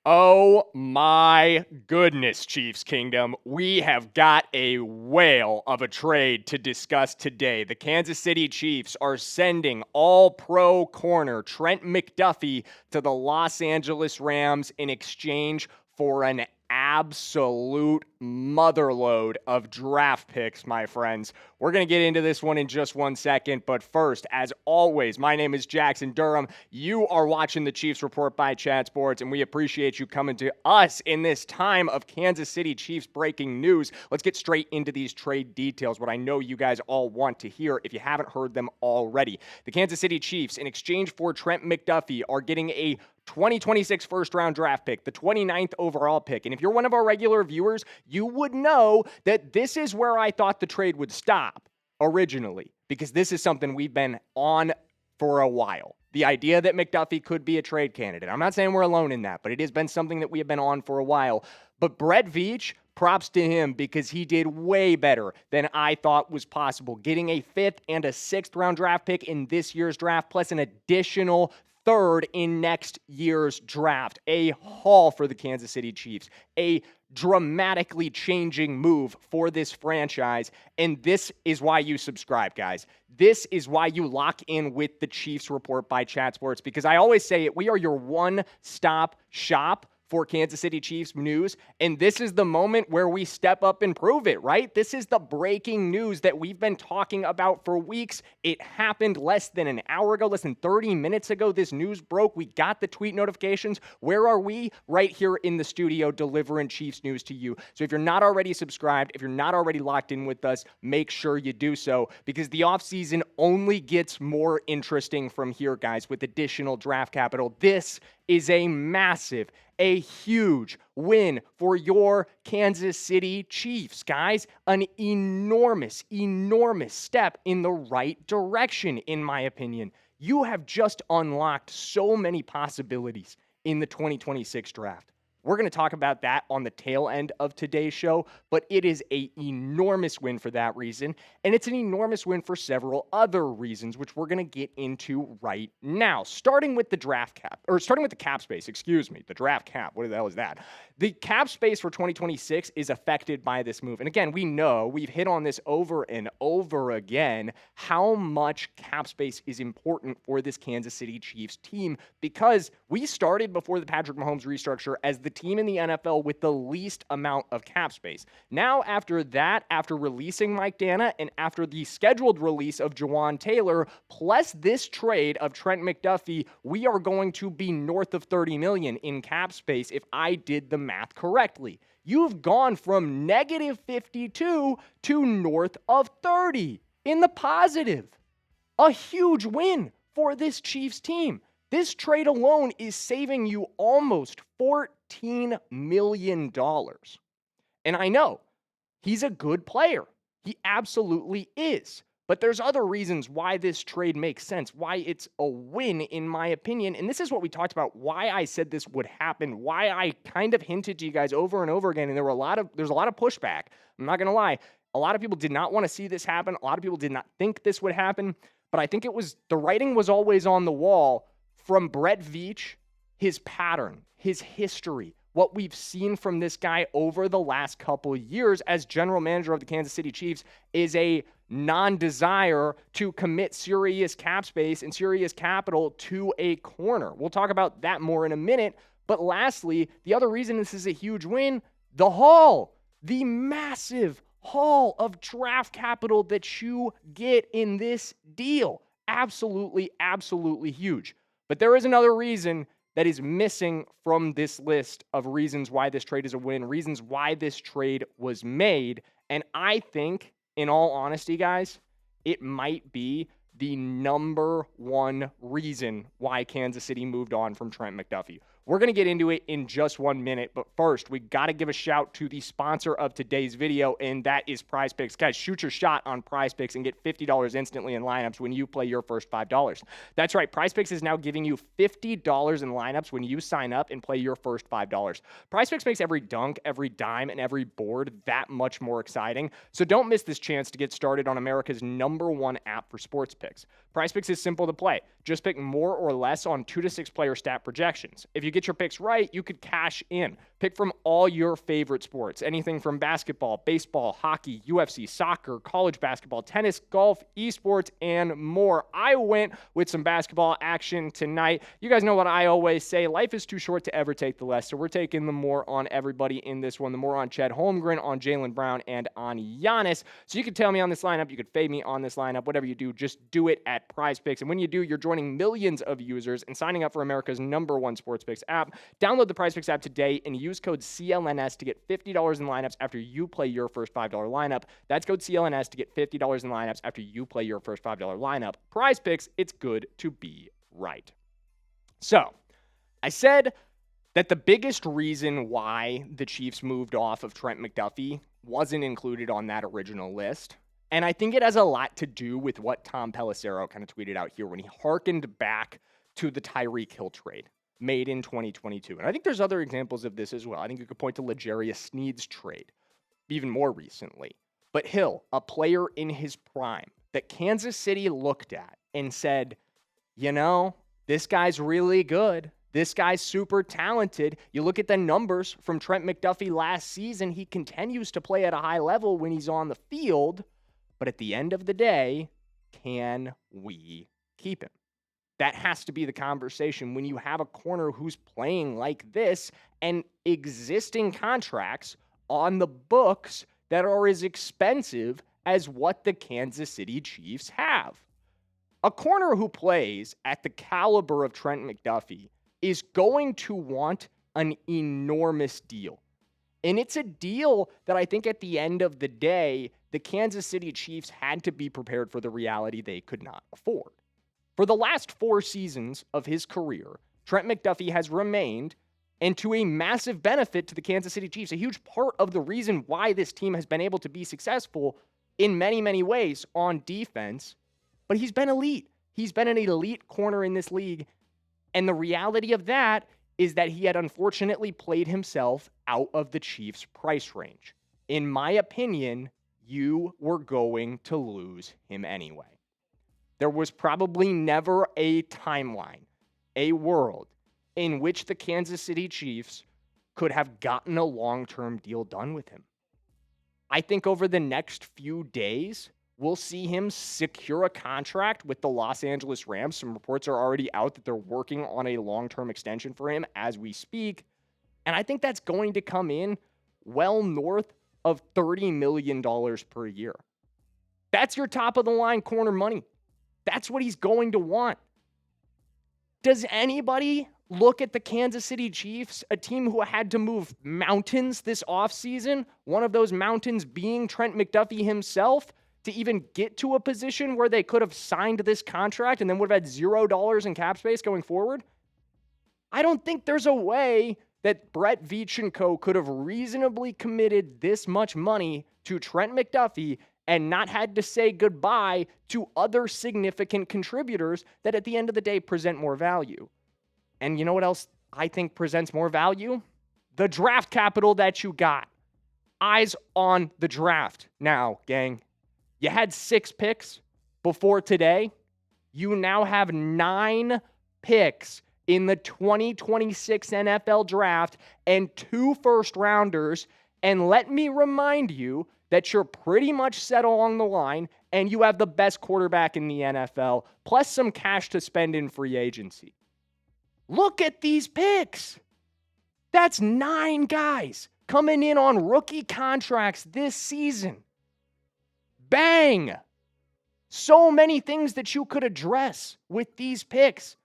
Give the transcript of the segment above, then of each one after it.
Oh my goodness, Chiefs Kingdom. We have got a whale of a trade to discuss today. The Kansas City Chiefs are sending all-pro corner Trent McDuffie to the Los Angeles Rams in exchange for an absolute motherload of draft picks, my friends. We're going to get into this one in just 1 second, but first, as always, my name is Jackson Durham. You are watching the Chiefs Report by Chat Sports, and we appreciate you coming to us in this time of Kansas City Chiefs breaking news. Let's get straight into these trade details, what I know you guys all want to hear if you haven't heard them already. The Kansas City Chiefs, in exchange for Trent McDuffie, are getting a 2026 first-round draft pick, the 29th overall pick. And if you're one of our regular viewers, you would know that this is where I thought the trade would stop originally, because this is something we've been on for a while. The idea that McDuffie could be a trade candidate. I'm not saying we're alone in that, but it has been something that we have been on for a while. But Brett Veach, props to him because he did way better than I thought was possible. Getting a 5th and a 6th round draft pick in this year's draft, plus an additional 3rd in next year's draft. A haul for the Kansas City Chiefs. A dramatically changing move for this franchise. And this is why you subscribe, guys. This is why you lock in with the Chiefs Report by Chat Sports, because I always say it, we are your one-stop shop for Kansas City Chiefs news, and this is the moment where we step up and prove it, right? This is the breaking news that we've been talking about for weeks. It happened less than an hour ago, less than 30 minutes ago. This news broke. We got the tweet notifications. Where are we? Right here in the studio delivering Chiefs news to you. So if you're not already subscribed, if you're not already locked in with us, make sure you do so, because the offseason only gets more interesting from here, guys, with additional draft capital. This is a massive, a huge win for your Kansas City Chiefs, guys. An enormous, enormous step in the right direction, in my opinion. You have just unlocked so many possibilities in the 2026 draft. We're going to talk about that on the tail end of today's show, but it is an enormous win for that reason, and it's an enormous win for several other reasons, which we're going to get into right now. Starting with the cap space, the draft cap. What the hell is that? The cap space for 2026 is affected by this move. And again, we know, we've hit on this over and over again, how much cap space is important for this Kansas City Chiefs team, because we started before the Patrick Mahomes restructure as the team in the NFL with the least amount of cap space. Now, after that, after releasing Mike Dana and after the scheduled release of Jawan Taylor, plus this trade of Trent McDuffie, we are going to be north of $30 million in cap space if I did the math correctly. You've gone from negative 52 to north of 30 in the positive. A huge win for this Chiefs team. This trade alone is saving you almost $14 million. And I know he's a good player. He absolutely is. But there's other reasons why this trade makes sense, why it's a win, in my opinion. And this is what we talked about, why I said this would happen, why I kind of hinted to you guys over and over again. And there's a lot of pushback. I'm not going to lie. A lot of people did not want to see this happen. A lot of people did not think this would happen. But I think the writing was always on the wall from Brett Veach, his pattern, his history, what we've seen from this guy over the last couple of years as general manager of the Kansas City Chiefs is a non-desire to commit serious cap space and serious capital to a corner. We'll talk about that more in a minute. But lastly, the other reason this is a huge win, the haul, the massive haul of draft capital that you get in this deal. Absolutely, absolutely huge. But there is another reason that is missing from this list of reasons why this trade is a win, reasons why this trade was made. And I think, in all honesty, guys, it might be the number one reason why Kansas City moved on from Trent McDuffie. We're going to get into it in just 1 minute, but first, we got to give a shout to the sponsor of today's video, and that is PrizePicks. Guys, shoot your shot on PrizePicks and get $50 instantly in lineups when you play your first $5. That's right, PrizePicks is now giving you $50 in lineups when you sign up and play your first $5. PrizePicks makes every dunk, every dime, and every board that much more exciting, so don't miss this chance to get started on America's #1 app for sports picks. PrizePicks is simple to play. Just pick more or less on 2 to 6 player stat projections. If you get your picks right, you could cash in. Pick from all your favorite sports, anything from basketball, baseball, hockey, UFC, soccer, college basketball, tennis, golf, esports, and more. I went with some basketball action tonight. You guys know what I always say. Life is too short to ever take the less, so we're taking the more on everybody in this one. The more on Chet Holmgren, on Jaylen Brown, and on Giannis. So you could tell me on this lineup, you could fade me on this lineup, whatever you do, just do it at PrizePicks. And when you do, you're joining millions of users and signing up for America's #1 sports picks app. Download the PrizePicks app today and use code CLNS to get $50 in lineups after you play your first $5 lineup. That's code CLNS to get $50 in lineups after you play your first $5 lineup. PrizePicks, it's good to be right. So, I said that the biggest reason why the Chiefs moved off of Trent McDuffie wasn't included on that original list. And I think it has a lot to do with what Tom Pelissero kind of tweeted out here when he hearkened back to the Tyreek Hill trade made in 2022. And I think there's other examples of this as well. I think you could point to L'Jarius Sneed's trade, even more recently. But Hill, a player in his prime that Kansas City looked at and said, you know, this guy's really good. This guy's super talented. You look at the numbers from Trent McDuffie last season, he continues to play at a high level when he's on the field. But at the end of the day, can we keep him? That has to be the conversation when you have a corner who's playing like this and existing contracts on the books that are as expensive as what the Kansas City Chiefs have. A corner who plays at the caliber of Trent McDuffie is going to want an enormous deal. And it's a deal that I think at the end of the day, the Kansas City Chiefs had to be prepared for the reality they could not afford. For the last 4 seasons of his career, Trent McDuffie has remained, and to a massive benefit to the Kansas City Chiefs, a huge part of the reason why this team has been able to be successful in many, many ways on defense, but he's been elite. He's been an elite corner in this league, and the reality of that is that he had unfortunately played himself out of the Chiefs' price range. In my opinion, you were going to lose him anyway. There was probably never a timeline, a world, in which the Kansas City Chiefs could have gotten a long-term deal done with him. I think over the next few days, we'll see him secure a contract with the Los Angeles Rams. Some reports are already out that they're working on a long-term extension for him as we speak. And I think that's going to come in well north of $30 million per year. That's your top-of-the-line corner money. That's what he's going to want. Does anybody look at the Kansas City Chiefs, a team who had to move mountains this offseason, one of those mountains being Trent McDuffie himself, to even get to a position where they could have signed this contract and then would have had $0 in cap space going forward? I don't think there's a way that Brett Veach and co. could have reasonably committed this much money to Trent McDuffie and not had to say goodbye to other significant contributors that at the end of the day present more value. And you know what else I think presents more value? The draft capital that you got. Eyes on the draft. Now, gang, you had 6 picks before today. You now have 9 picks in the 2026 NFL draft and 2 first-rounders. And let me remind you that you're pretty much set along the line and you have the best quarterback in the NFL, plus some cash to spend in free agency. Look at these picks. That's 9 guys coming in on rookie contracts this season. Bang! So many things that you could address with these picks.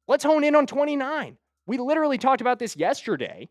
Let's hone in on 29. We literally talked about this yesterday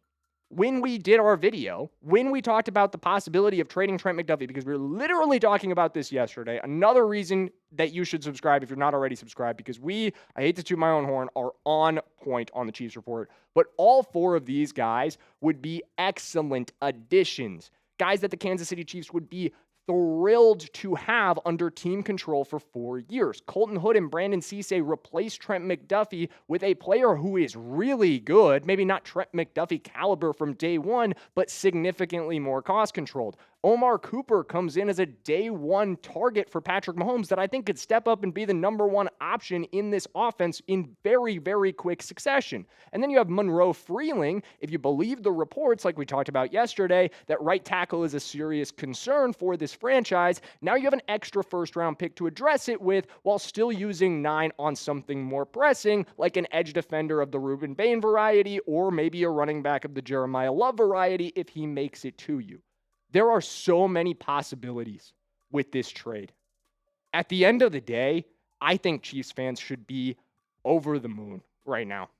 when we did our video, when we talked about the possibility of trading Trent McDuffie, because we were literally talking about this yesterday. Another reason that you should subscribe if you're not already subscribed, because I hate to toot my own horn, are on point on the Chiefs report. But all 4 of these guys would be excellent additions. Guys that the Kansas City Chiefs would be thrilled to have under team control for 4 years. Colton Hood and Brandon Cisse replaced Trent McDuffie with a player who is really good, maybe not Trent McDuffie caliber from day one, but significantly more cost-controlled. Omar Cooper comes in as a day one target for Patrick Mahomes that I think could step up and be the number one option in this offense in very, very quick succession. And then you have Monroe Freeling. If you believe the reports, like we talked about yesterday, that right tackle is a serious concern for this franchise. Now you have an extra first-round pick to address it with while still using 9 on something more pressing, like an edge defender of the Reuben Bain variety or maybe a running back of the Jeremiah Love variety if he makes it to you. There are so many possibilities with this trade. At the end of the day, I think Chiefs fans should be over the moon right now.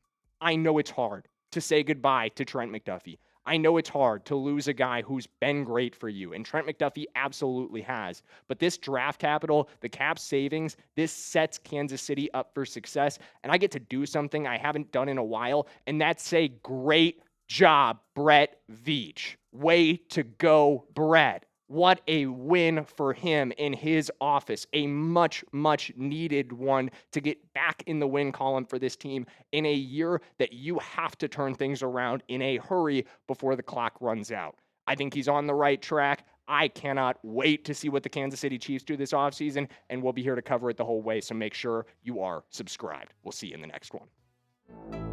I know it's hard to say goodbye to Trent McDuffie. I know it's hard to lose a guy who's been great for you, and Trent McDuffie absolutely has. But this draft capital, the cap savings, this sets Kansas City up for success, and I get to do something I haven't done in a while, and that's say great job, Brett Veach. Way to go, Brett. What a win for him in his office. A much, much needed one to get back in the win column for this team in a year that you have to turn things around in a hurry before the clock runs out. I think he's on the right track. I cannot wait to see what the Kansas City Chiefs do this offseason, and we'll be here to cover it the whole way, so make sure you are subscribed. We'll see you in the next one.